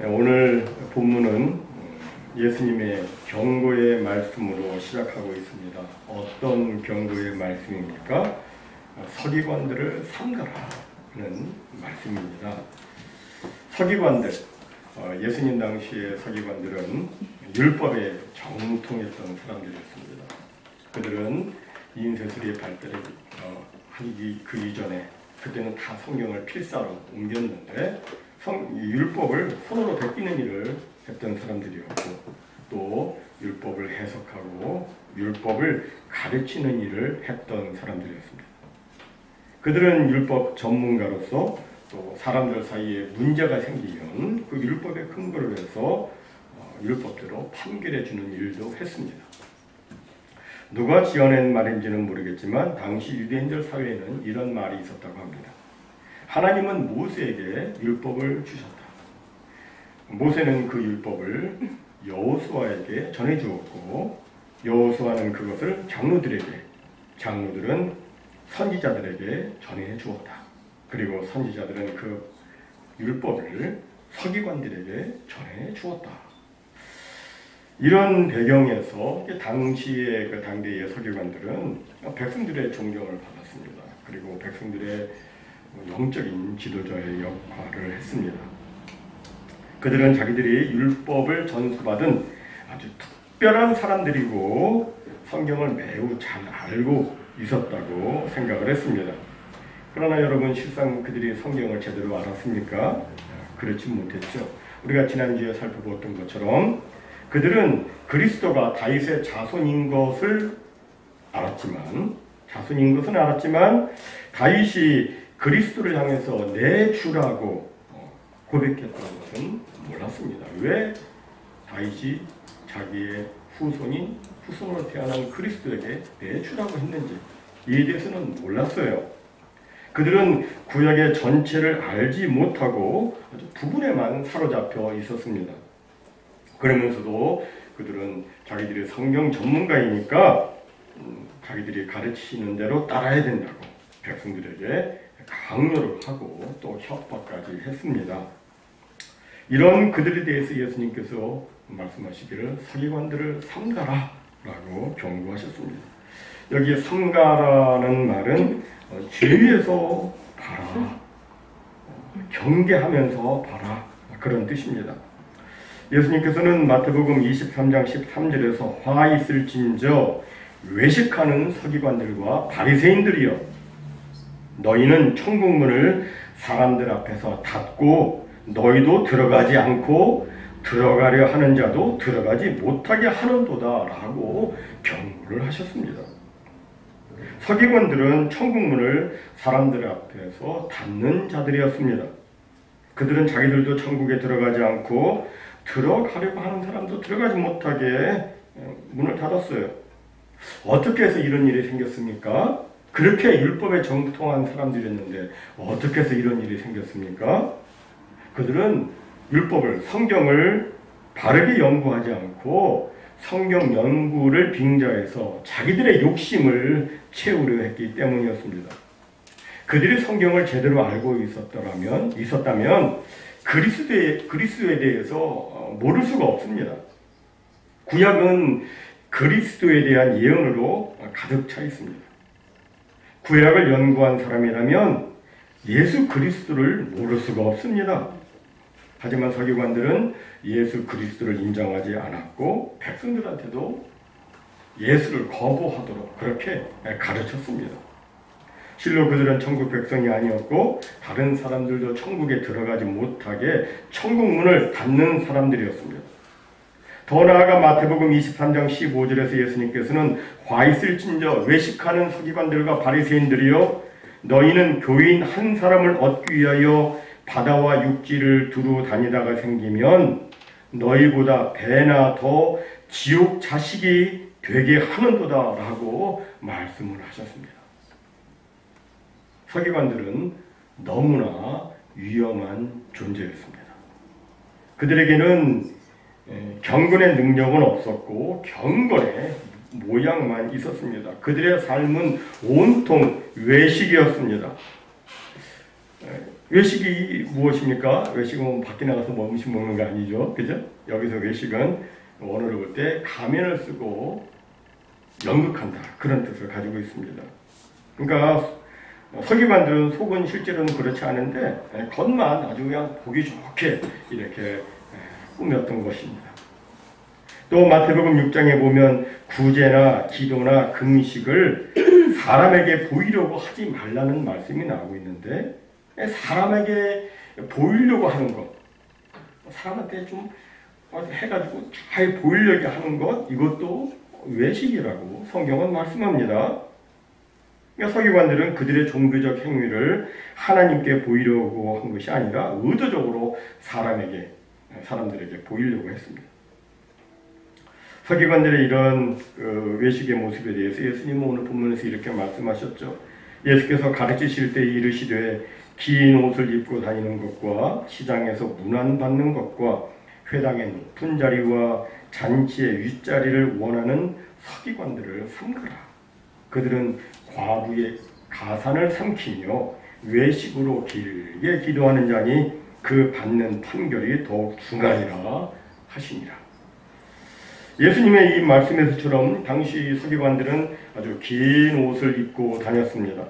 오늘 본문은 예수님의 경고의 말씀으로 시작하고 있습니다. 어떤 경고의 말씀입니까? 서기관들을 삼가라는 말씀입니다. 서기관들, 예수님 당시의 서기관들은 율법에 정통했던 사람들이었습니다. 그들은 인쇄술이 발달하기 그 이전에 그때는 다 성경을 필사로 옮겼는데 율법을 손으로 베끼는 일을 했던 사람들이었고 또 율법을 해석하고 율법을 가르치는 일을 했던 사람들이었습니다. 그들은 율법 전문가로서 또 사람들 사이에 문제가 생기면 그 율법의 근거를 해서 율법대로 판결해 주는 일도 했습니다. 누가 지어낸 말인지는 모르겠지만 당시 유대인들 사회에는 이런 말이 있었다고 합니다. 하나님은 모세에게 율법을 주셨다. 모세는 그 율법을 여호수아에게 전해주었고 여호수아는 그것을 장로들에게, 장로들은 선지자들에게 전해주었다. 그리고 선지자들은 그 율법을 서기관들에게 전해주었다. 이런 배경에서 당시의 그 당대의 서기관들은 백성들의 존경을 받았습니다. 그리고 백성들의 영적인 지도자의 역할을 했습니다. 그들은 자기들이 율법을 전수받은 아주 특별한 사람들이고 성경을 매우 잘 알고 있었다고 생각을 했습니다. 그러나 여러분, 실상 그들이 성경을 제대로 알았습니까? 그렇지 못했죠. 우리가 지난주에 살펴보았던 것처럼 그들은 그리스도가 다윗의 자손인 것은 알았지만 다윗이 그리스도를 향해서 내 주라고 고백했던 것은 몰랐습니다. 왜 다윗이 자기의 후손으로 태어난 그리스도에게 내 주라고 했는지 이에 대해서는 몰랐어요. 그들은 구약의 전체를 알지 못하고 아주 부분에만 사로잡혀 있었습니다. 그러면서도 그들은 자기들이 성경 전문가이니까 자기들이 가르치는 대로 따라야 된다고 백성들에게 강요를 하고 또 협박까지 했습니다. 이런 그들에 대해서 예수님께서 말씀하시기를 서기관들을 삼가라 라고 경고하셨습니다. 여기 삼가라는 말은 주의해서 봐라, 경계하면서 봐라, 그런 뜻입니다. 예수님께서는 마태복음 23장 13절에서 화 있을진저 외식하는 서기관들과 바리새인들이여, 너희는 천국문을 사람들 앞에서 닫고 너희도 들어가지 않고 들어가려 하는 자도 들어가지 못하게 하는도다 라고 경고를 하셨습니다. 서기관들은 천국문을 사람들 앞에서 닫는 자들이었습니다. 그들은 자기들도 천국에 들어가지 않고 들어가려고 하는 사람도 들어가지 못하게 문을 닫았어요. 어떻게 해서 이런 일이 생겼습니까? 그렇게 율법에 정통한 사람들이었는데 어떻게 해서 이런 일이 생겼습니까? 그들은 율법을, 성경을 바르게 연구하지 않고 성경 연구를 빙자해서 자기들의 욕심을 채우려 했기 때문이었습니다. 그들이 성경을 제대로 알고 있었다면 그리스도에 대해서 모를 수가 없습니다. 구약은 그리스도에 대한 예언으로 가득 차 있습니다. 구약을 연구한 사람이라면 예수 그리스도를 모를 수가 없습니다. 하지만 서기관들은 예수 그리스도를 인정하지 않았고 백성들한테도 예수를 거부하도록 그렇게 가르쳤습니다. 실로 그들은 천국 백성이 아니었고 다른 사람들도 천국에 들어가지 못하게 천국문을 닫는 사람들이었습니다. 더 나아가 마태복음 23장 15절에서 예수님께서는 화 있을진저 외식하는 서기관들과 바리새인들이여, 너희는 교인 한 사람을 얻기 위하여 바다와 육지를 두루 다니다가 생기면 너희보다 배나 더 지옥 자식이 되게 하는도다 라고 말씀을 하셨습니다. 서기관들은 너무나 위험한 존재였습니다. 그들에게는 경건의 능력은 없었고 경건의 모양만 있었습니다. 그들의 삶은 온통 외식이었습니다. 외식이 무엇입니까? 외식은 밖에 나가서 뭐 음식 먹는 거 아니죠. 그죠? 여기서 외식은 원어를 볼 때 가면을 쓰고 연극한다. 그런 뜻을 가지고 있습니다. 그러니까 서기관들은 속은 실제로는 그렇지 않은데 겉만 아주 그냥 보기 좋게 이렇게 꾸몄던 것입니다. 또 마태복음 6장에 보면 구제나 기도나 금식을 사람에게 보이려고 하지 말라는 말씀이 나오고 있는데 사람에게 보이려고 하는 것, 사람한테 좀 해가지고 잘 보이려고 하는 것, 이것도 외식이라고 성경은 말씀합니다. 그러니까 서기관들은 그들의 종교적 행위를 하나님께 보이려고 한 것이 아니라 의도적으로 사람들에게 보이려고 했습니다. 서기관들의 이런 외식의 모습에 대해서 예수님은 오늘 본문에서 이렇게 말씀하셨죠. 예수께서 가르치실 때 이르시되 긴 옷을 입고 다니는 것과 시장에서 문안받는 것과 회당의 높은 자리와 잔치의 윗자리를 원하는 서기관들을 삼가라. 그들은 과부의 가산을 삼키며 외식으로 길게 기도하는 자니 그 받는 판결이 더욱 중하리라 하시니라. 예수님의 이 말씀에서처럼 당시 서기관들은 아주 긴 옷을 입고 다녔습니다.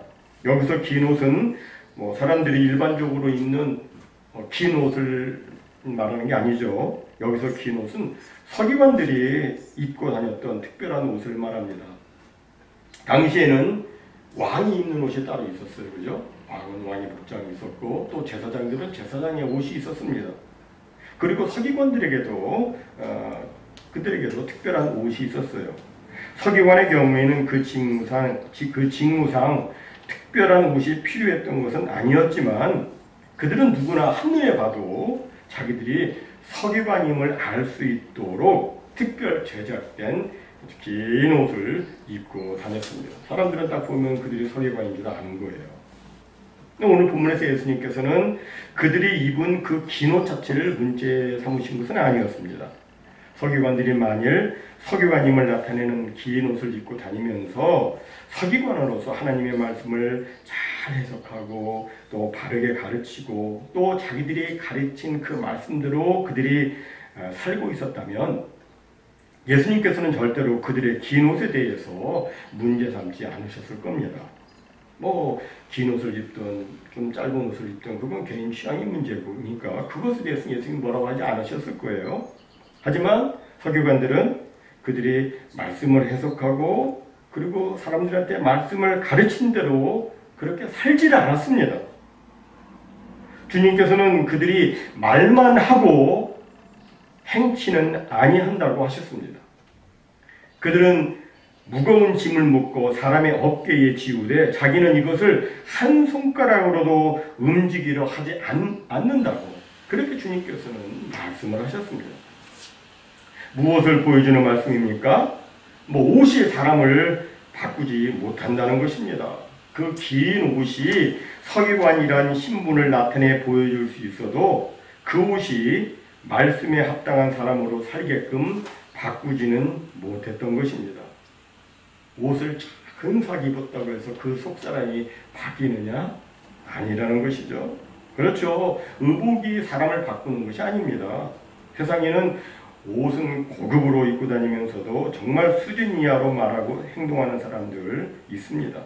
여기서 긴 옷은 사람들이 일반적으로 입는 긴 옷을 말하는 게 아니죠. 여기서 긴 옷은 서기관들이 입고 다녔던 특별한 옷을 말합니다. 당시에는 왕이 입는 옷이 따로 있었어요. 그죠? 왕은 왕의 복장이 있었고 또 제사장들은 제사장의 옷이 있었습니다. 그리고 서기관들에게도 그들에게도 특별한 옷이 있었어요. 서기관의 경우에는 그 직무상 특별한 옷이 필요했던 것은 아니었지만 그들은 누구나 한눈에 봐도 자기들이 서기관임을 알 수 있도록 특별 제작된 긴 옷을 입고 다녔습니다. 사람들은 딱 보면 그들이 서기관인 줄 아는 거예요. 오늘 본문에서 예수님께서는 그들이 입은 그 긴 옷 자체를 문제 삼으신 것은 아니었습니다. 서기관들이 만일 서기관임을 나타내는 긴 옷을 입고 다니면서 서기관으로서 하나님의 말씀을 잘 해석하고 또 바르게 가르치고 또 자기들이 가르친 그 말씀대로 그들이 살고 있었다면 예수님께서는 절대로 그들의 긴 옷에 대해서 문제 삼지 않으셨을 겁니다. 긴 옷을 입든 좀 짧은 옷을 입든 그건 개인 취향의 문제니까 그것에 대해서 예수님이 뭐라고 하지 않으셨을 거예요. 하지만 서기관들은 그들이 말씀을 해석하고 그리고 사람들한테 말씀을 가르친 대로 그렇게 살지를 않았습니다. 주님께서는 그들이 말만 하고 행치는 아니한다고 하셨습니다. 그들은 무거운 짐을 묶고 사람의 어깨에 지우되 자기는 이것을 한 손가락으로도 움직이려 하지 않는다고 그렇게 주님께서는 말씀을 하셨습니다. 무엇을 보여주는 말씀입니까? 옷이 사람을 바꾸지 못한다는 것입니다. 그 긴 옷이 서기관이란 신분을 나타내 보여줄 수 있어도 그 옷이 말씀에 합당한 사람으로 살게끔 바꾸지는 못했던 것입니다. 옷을 근사하게 입었다고 해서 그 속사람이 바뀌느냐? 아니라는 것이죠. 그렇죠. 의복이 사람을 바꾸는 것이 아닙니다. 세상에는 옷은 고급으로 입고 다니면서도 정말 수준 이하로 말하고 행동하는 사람들 있습니다.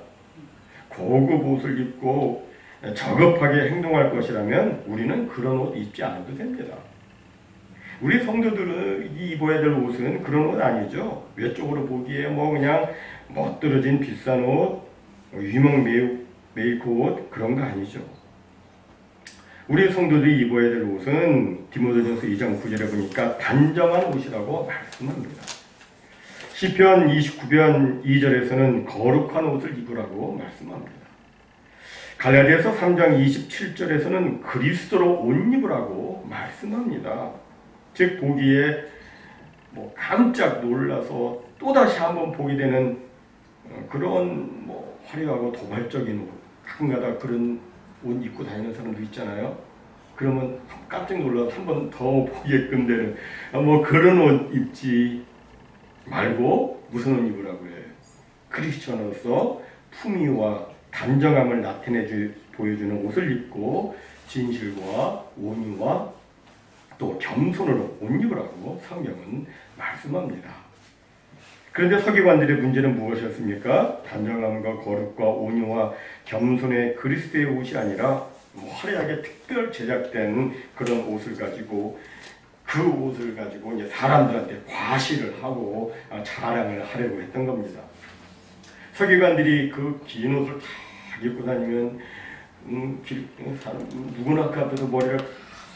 고급 옷을 입고 저급하게 행동할 것이라면 우리는 그런 옷 입지 않아도 됩니다. 우리 성도들이 입어야 될 옷은 그런 옷 아니죠. 외적으로 보기에 그냥 멋들어진 비싼 옷, 유명 메이크 옷 그런 거 아니죠. 우리 성도들이 입어야 될 옷은 디모데전서 2장 9절에 보니까 단정한 옷이라고 말씀합니다. 시편 29편 2절에서는 거룩한 옷을 입으라고 말씀합니다. 갈라디아서 3장 27절에서는 그리스도로 옷 입으라고 말씀합니다. 즉 보기에 깜짝 놀라서 또다시 한번 보게 되는 그런 화려하고 도발적인 옷, 가끔가다 그런 옷 입고 다니는 사람도 있잖아요. 그러면 깜짝 놀라서 한 번 더 보게끔 되는 그런 옷 입지 말고 무슨 옷 입으라고 해요? 크리스천으로서 품위와 단정함을 나타내 보여주는 옷을 입고 진실과 온유와 또 겸손으로 옷 입으라고 성경은 말씀합니다. 그런데 서기관들의 문제는 무엇이었습니까? 단정함과 거룩과 온유와 겸손의 그리스도의 옷이 아니라 화려하게 특별 제작된 그런 옷을 가지고 그 옷을 가지고 이제 사람들한테 과시를 하고 자랑을 하려고 했던 겁니다. 서기관들이 그 긴 옷을 다 입고 다니면 누구나 그 앞에서 머리를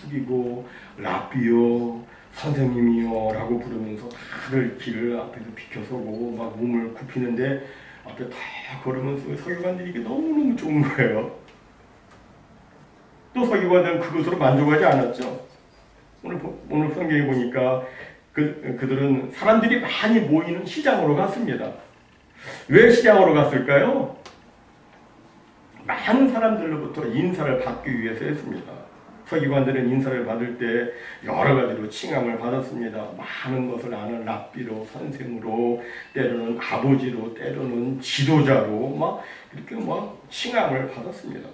숙이고 라비요 선생님이요 라고 부르면서 다들 길을 앞에서 비켜서고 막 몸을 굽히는데 앞에 다 걸으면서 서기관들이 이게 너무너무 좋은 거예요. 또 서기관들은 그것으로 만족하지 않았죠. 오늘 성경에 보니까 그들은 사람들이 많이 모이는 시장으로 갔습니다. 왜 시장으로 갔을까요? 많은 사람들로부터 인사를 받기 위해서 했습니다. 서기관들은 인사를 받을 때 여러 가지로 칭함을 받았습니다. 많은 것을 아는 랍비로, 선생으로, 때로는 아버지로, 때로는 지도자로 이렇게 칭함을 받았습니다.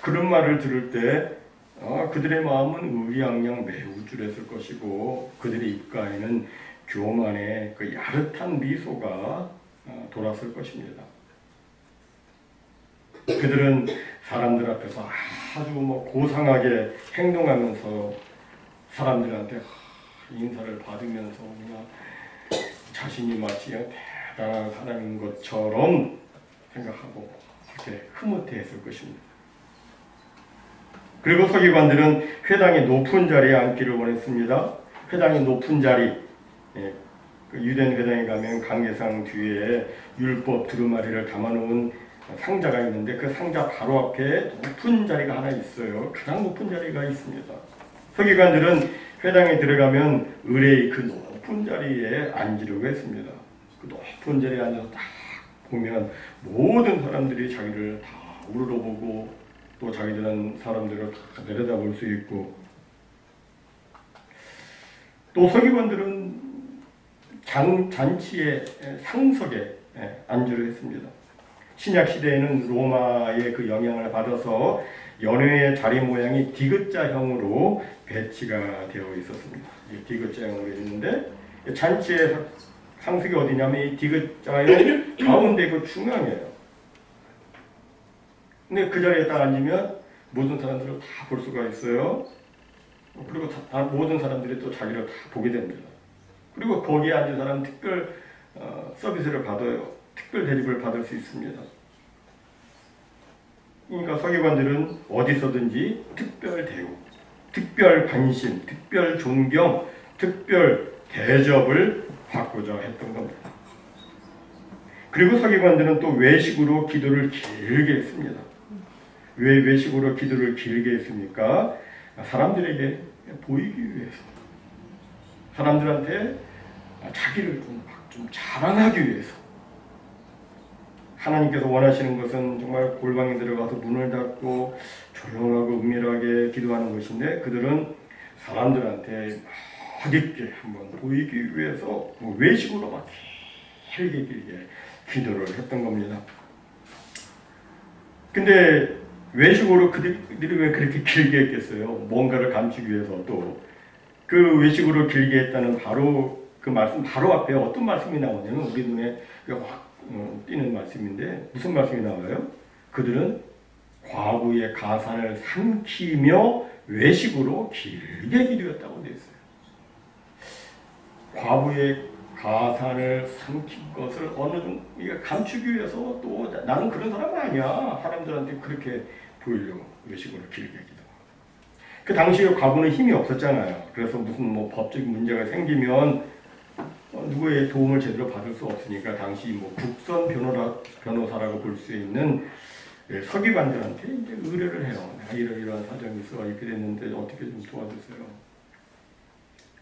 그런 말을 들을 때 그들의 마음은 의기양양 매우 우쭐했을 것이고 그들의 입가에는 교만의 그 야릇한 미소가 돌았을 것입니다. 그들은 사람들 앞에서 아주 고상하게 행동하면서 사람들한테 인사를 받으면서 자신이 마치 대단한 사람인 것처럼 생각하고 그렇게 흐뭇해했을 것입니다. 그리고 서기관들은 회당의 높은 자리에 앉기를 원했습니다. 회당의 높은 자리, 유대인 회당에 가면 강계상 뒤에 율법 두루마리를 담아놓은 상자가 있는데 그 상자 바로 앞에 높은 자리가 하나 있어요. 가장 높은 자리가 있습니다. 서기관들은 회당에 들어가면 의뢰의 그 높은 자리에 앉으려고 했습니다. 그 높은 자리에 앉아서 딱 보면 모든 사람들이 자기를 다 우러러보고 또 자기들은 사람들을 다 내려다볼 수 있고 또 서기관들은 잔치의 상석에 앉으려 했습니다. 신약 시대에는 로마의 그 영향을 받아서 연회의 자리 모양이 디귿자형으로 배치가 되어 있었습니다. 디귿자형으로 있는데 잔치의 상석이 어디냐면 이 디귿자형 가운데 그 중앙이에요. 근데 그 자리에 딱 앉으면 모든 사람들을 다 볼 수가 있어요. 그리고 모든 사람들이 또 자기를 다 보게 됩니다. 그리고 거기에 앉은 사람은 특별 서비스를 받아요. 특별 대접을 받을 수 있습니다. 그러니까 서기관들은 어디서든지 특별 대우, 특별 관심, 특별 존경, 특별 대접을 받고자 했던 겁니다. 그리고 서기관들은 또 외식으로 기도를 길게 했습니다. 왜 외식으로 기도를 길게 했습니까? 사람들에게 보이기 위해서, 사람들한테 자기를 좀 자랑하기 위해서. 하나님께서 원하시는 것은 정말 골방에 들어가서 문을 닫고 조용하고 은밀하게 기도하는 것인데 그들은 사람들한테 멋있게 한번 보이기 위해서 외식으로 막 길게 기도를 했던 겁니다. 근데 외식으로 그들이 왜 그렇게 길게 했겠어요? 뭔가를 감추기 위해서 또 그 외식으로 길게 했다는 바로 그 말씀 바로 앞에 어떤 말씀이 나오냐면 우리 눈에 확 띄는 말씀인데 무슨 말씀이 나와요? 그들은 과부의 가산을 삼키며 외식으로 길게 기도했다고 되어 있어요. 과부의 가산을 삼킨 것을 어느 정도 감추기 위해서 또 나는 그런 사람 아니야. 사람들한테 그렇게 보이려고 외식으로 길게 기도. 그 당시에 과부는 힘이 없었잖아요. 그래서 무슨 법적인 문제가 생기면 누구의 도움을 제대로 받을 수 없으니까 당시 국선 변호사라고 볼 수 있는 서기관들한테 이제 의뢰를 해요. 이러한 사정이 있어 이렇게 됐는데 어떻게 좀 도와주세요.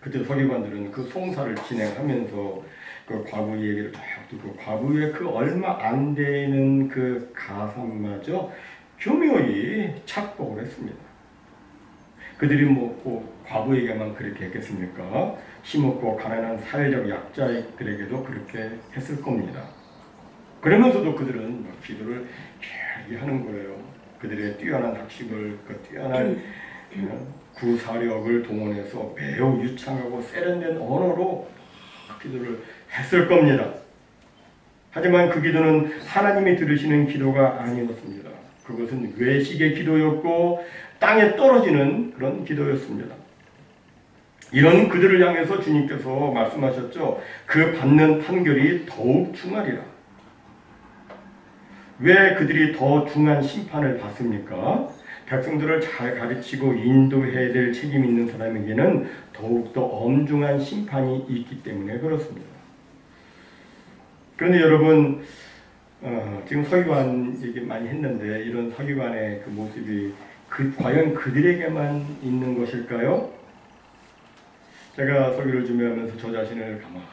그때 서기관들은 그 송사를 진행하면서 그 과부의 얘기를 다 듣고 과부의 그 얼마 안 되는 그 가산마저 교묘히 착복을 했습니다. 그들이 과부에게만 그렇게 했겠습니까? 힘없고 가난한 사회적 약자들에게도 그렇게 했을 겁니다. 그러면서도 그들은 기도를 길게 하는 거예요. 그들의 뛰어난 학식을, 그 뛰어난 구사력을 동원해서 매우 유창하고 세련된 언어로 기도를 했을 겁니다. 하지만 그 기도는 하나님이 들으시는 기도가 아니었습니다. 그것은 외식의 기도였고 땅에 떨어지는 그런 기도였습니다. 이런 그들을 향해서 주님께서 말씀하셨죠. 그 받는 판결이 더욱 중하리라. 왜 그들이 더 중한 심판을 받습니까? 백성들을 잘 가르치고 인도해야 될 책임 있는 사람에게는 더욱더 엄중한 심판이 있기 때문에 그렇습니다. 그런데 여러분, 지금 서기관 얘기 많이 했는데 이런 서기관의 그 모습이 과연 그들에게만 있는 것일까요? 제가 설교를 준비하면서 저 자신을 가만히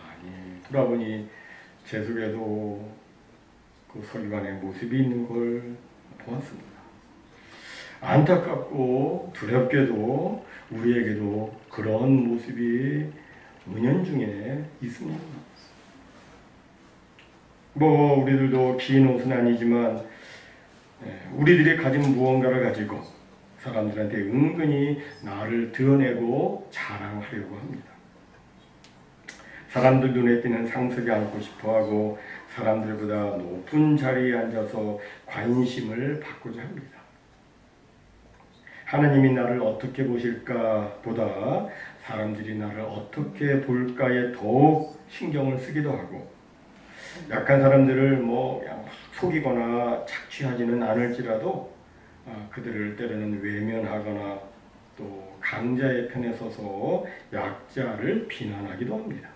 돌아보니 제 속에도 그 서기관의 모습이 있는 걸 보았습니다. 안타깝고 두렵게도 우리에게도 그런 모습이 은연중에 있습니다. 우리들도 긴 옷은 아니지만 우리들이 가진 무언가를 가지고 사람들한테 은근히 나를 드러내고 자랑하려고 합니다. 사람들 눈에 띄는 상석에 앉고 싶어하고 사람들보다 높은 자리에 앉아서 관심을 받고자 합니다. 하나님이 나를 어떻게 보실까 보다 사람들이 나를 어떻게 볼까에 더욱 신경을 쓰기도 하고 약한 사람들을 그냥 속이거나 착취하지는 않을지라도 그들을 때로는 외면하거나 또 강자의 편에 서서 약자를 비난하기도 합니다.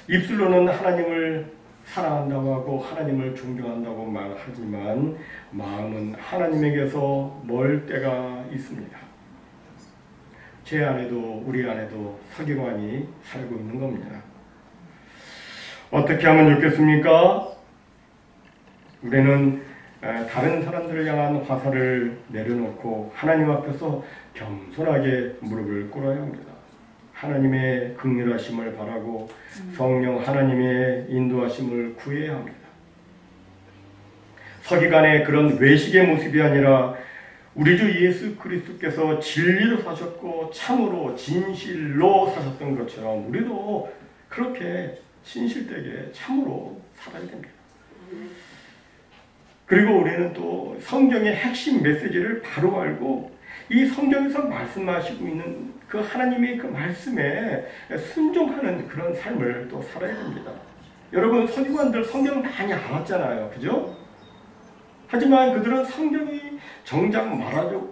입술로는 하나님을 사랑한다고 하고 하나님을 존경한다고 말하지만 마음은 하나님에게서 멀 때가 있습니다. 제 안에도 우리 안에도 서기관이 살고 있는 겁니다. 어떻게 하면 좋겠습니까? 우리는 다른 사람들을 향한 화살을 내려놓고 하나님 앞에서 겸손하게 무릎을 꿇어야 합니다. 하나님의 긍휼하심을 바라고 성령 하나님의 인도하심을 구해야 합니다. 서기관의 그런 외식의 모습이 아니라 우리 주 예수 그리스도께서 진리로 사셨고 참으로 진실로 사셨던 것처럼 우리도 그렇게 진실되게 참으로 살아야 됩니다. 그리고 우리는 또 성경의 핵심 메시지를 바로 알고 이 성경에서 말씀하시고 있는 그 하나님의 그 말씀에 순종하는 그런 삶을 또 살아야 됩니다. 여러분, 서기관들 성경을 많이 알았잖아요. 그죠? 하지만 그들은 성경이 정작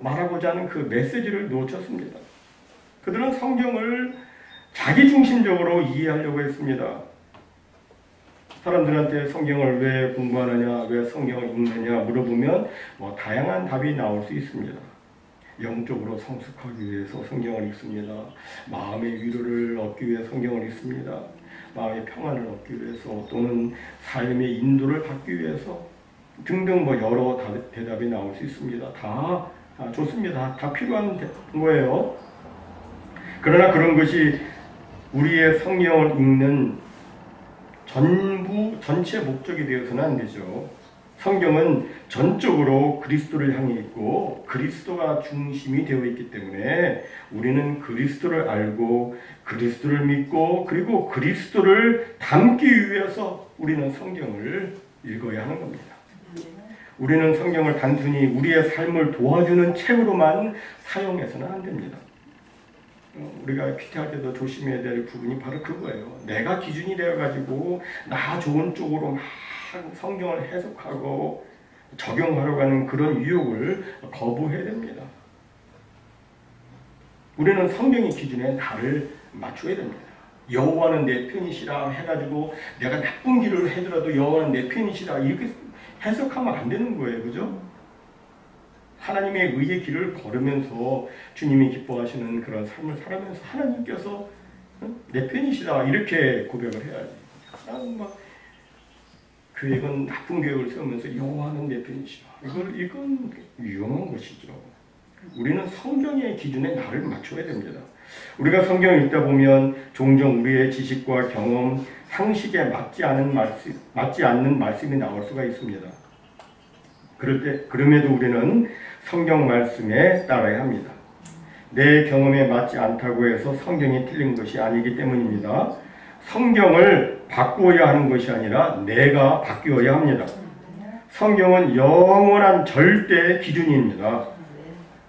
말하고자 하는 그 메시지를 놓쳤습니다. 그들은 성경을 자기중심적으로 이해하려고 했습니다. 사람들한테 성경을 왜 공부하느냐, 왜 성경을 읽느냐 물어보면 다양한 답이 나올 수 있습니다. 영적으로 성숙하기 위해서 성경을 읽습니다. 마음의 위로를 얻기 위해 성경을 읽습니다. 마음의 평안을 얻기 위해서 또는 삶의 인도를 받기 위해서 등등 여러 대답이 나올 수 있습니다. 다 좋습니다. 다 필요한 거예요. 그러나 그런 것이 우리의 성경을 읽는 전체 목적이 되어서는 안 되죠. 성경은 전적으로 그리스도를 향해 있고 그리스도가 중심이 되어 있기 때문에 우리는 그리스도를 알고 그리스도를 믿고 그리고 그리스도를 담기 위해서 우리는 성경을 읽어야 하는 겁니다. 우리는 성경을 단순히 우리의 삶을 도와주는 책으로만 사용해서는 안 됩니다. 우리가 퀴트할 때도 조심해야 될 부분이 바로 그거예요. 내가 기준이 되어가지고 나 좋은 쪽으로 막 성경을 해석하고 적용하려고 하는 그런 유혹을 거부해야 됩니다. 우리는 성경의 기준에 나를 맞춰야 됩니다. 여호와는 내 편이시라 해가지고 내가 나쁜 길을 해더라도 여호와는 내 편이시라 이렇게 해석하면 안 되는 거예요. 그죠? 하나님의 의의 길을 걸으면서 주님이 기뻐하시는 그런 삶을 살아면서 하나님께서 내 편이시다 이렇게 고백을 해야지. 나는 계획은 나쁜 계획을 세우면서 여호와는 내 편이시다. 이건 위험한 것이죠. 우리는 성경의 기준에 나를 맞춰야 됩니다. 우리가 성경을 읽다 보면 종종 우리의 지식과 경험, 상식에 맞지 않는 말씀이 나올 수가 있습니다. 그럼에도 우리는 성경 말씀에 따라야 합니다. 내 경험에 맞지 않다고 해서 성경이 틀린 것이 아니기 때문입니다. 성경을 바꾸어야 하는 것이 아니라 내가 바뀌어야 합니다. 성경은 영원한 절대 기준입니다.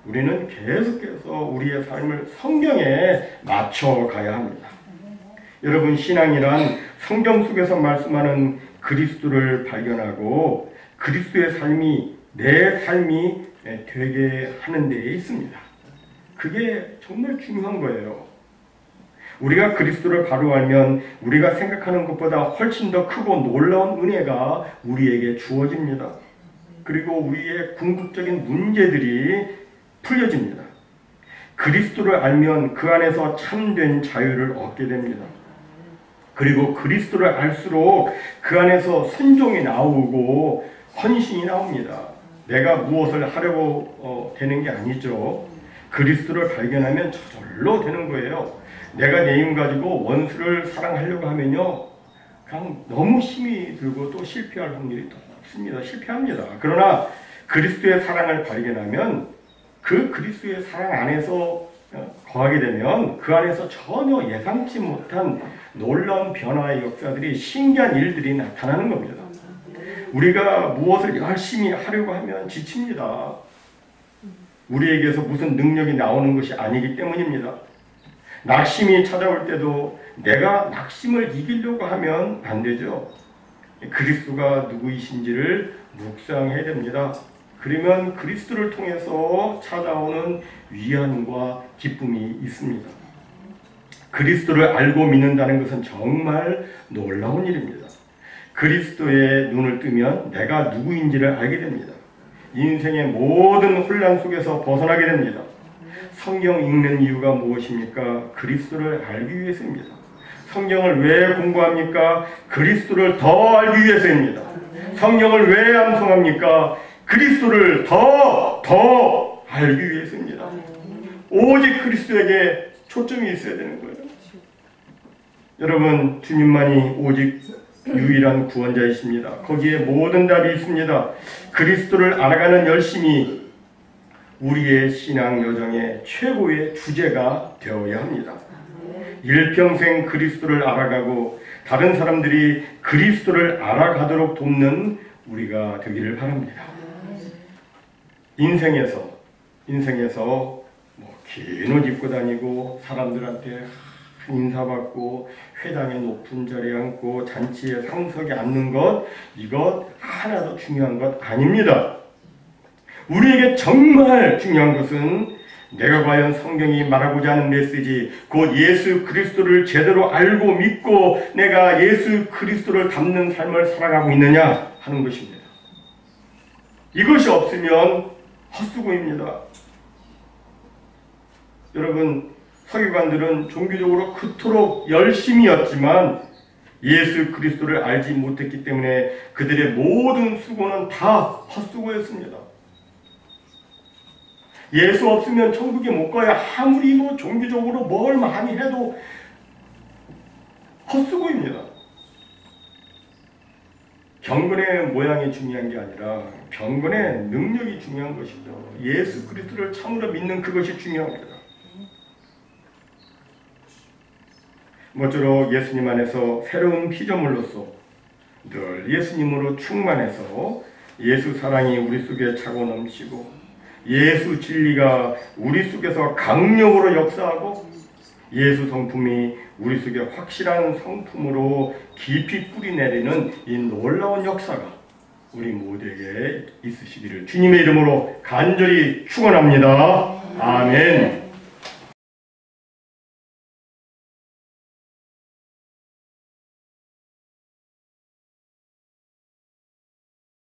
우리는 계속해서 우리의 삶을 성경에 맞춰가야 합니다. 여러분, 신앙이란 성경 속에서 말씀하는 그리스도를 발견하고 그리스도의 삶이 내 삶이 되게 하는 데에 있습니다. 그게 정말 중요한 거예요. 우리가 그리스도를 바로 알면 우리가 생각하는 것보다 훨씬 더 크고 놀라운 은혜가 우리에게 주어집니다. 그리고 우리의 궁극적인 문제들이 풀려집니다. 그리스도를 알면 그 안에서 참된 자유를 얻게 됩니다. 그리고 그리스도를 알수록 그 안에서 순종이 나오고 헌신이 나옵니다. 내가 무엇을 하려고 되는 게 아니죠. 그리스도를 발견하면 저절로 되는 거예요. 내가 내 힘 가지고 원수를 사랑하려고 하면요, 그냥 너무 힘이 들고 또 실패할 확률이 더 높습니다. 실패합니다. 그러나 그리스도의 사랑을 발견하면 그 그리스도의 사랑 안에서 거하게 되면 그 안에서 전혀 예상치 못한 놀라운 변화의 역사들이, 신기한 일들이 나타나는 겁니다. 우리가 무엇을 열심히 하려고 하면 지칩니다. 우리에게서 무슨 능력이 나오는 것이 아니기 때문입니다. 낙심이 찾아올 때도 내가 낙심을 이기려고 하면 안 되죠. 그리스도가 누구이신지를 묵상해야 됩니다. 그러면 그리스도를 통해서 찾아오는 위안과 기쁨이 있습니다. 그리스도를 알고 믿는다는 것은 정말 놀라운 일입니다. 그리스도의 눈을 뜨면 내가 누구인지를 알게 됩니다. 인생의 모든 혼란 속에서 벗어나게 됩니다. 성경 읽는 이유가 무엇입니까? 그리스도를 알기 위해서입니다. 성경을 왜 공부합니까? 그리스도를 더 알기 위해서입니다. 성경을 왜 암송합니까? 그리스도를 더 알기 위해서입니다. 오직 그리스도에게 초점이 있어야 되는 거예요. 여러분, 주님만이 오직 유일한 구원자이십니다. 거기에 모든 답이 있습니다. 그리스도를 알아가는 열심이 우리의 신앙 여정의 최고의 주제가 되어야 합니다. 일평생 그리스도를 알아가고 다른 사람들이 그리스도를 알아가도록 돕는 우리가 되기를 바랍니다. 인생에서 긴 옷 입고 다니고 사람들한테 인사받고 회당의 높은 자리에 앉고 잔치에 상석에 앉는 것, 이것 하나도 중요한 것 아닙니다. 우리에게 정말 중요한 것은 내가 과연 성경이 말하고자 하는 메시지, 곧 예수 그리스도를 제대로 알고 믿고 내가 예수 그리스도를 닮는 삶을 살아가고 있느냐 하는 것입니다. 이것이 없으면 헛수고입니다. 여러분, 서기관들은 종교적으로 그토록 열심이었지만 예수 그리스도를 알지 못했기 때문에 그들의 모든 수고는 다 헛수고였습니다. 예수 없으면 천국에 못 가야 아무리 종교적으로 뭘 많이 해도 헛수고입니다. 경건의 모양이 중요한 게 아니라 경건의 능력이 중요한 것이죠. 예수 그리스도를 참으로 믿는 그것이 중요합니다. 모쪼록 예수님 안에서 새로운 피조물로서 늘 예수님으로 충만해서 예수 사랑이 우리 속에 차고 넘치고 예수 진리가 우리 속에서 강력으로 역사하고 예수 성품이 우리 속에 확실한 성품으로 깊이 뿌리내리는 이 놀라운 역사가 우리 모두에게 있으시기를 주님의 이름으로 간절히 축원합니다. 아멘.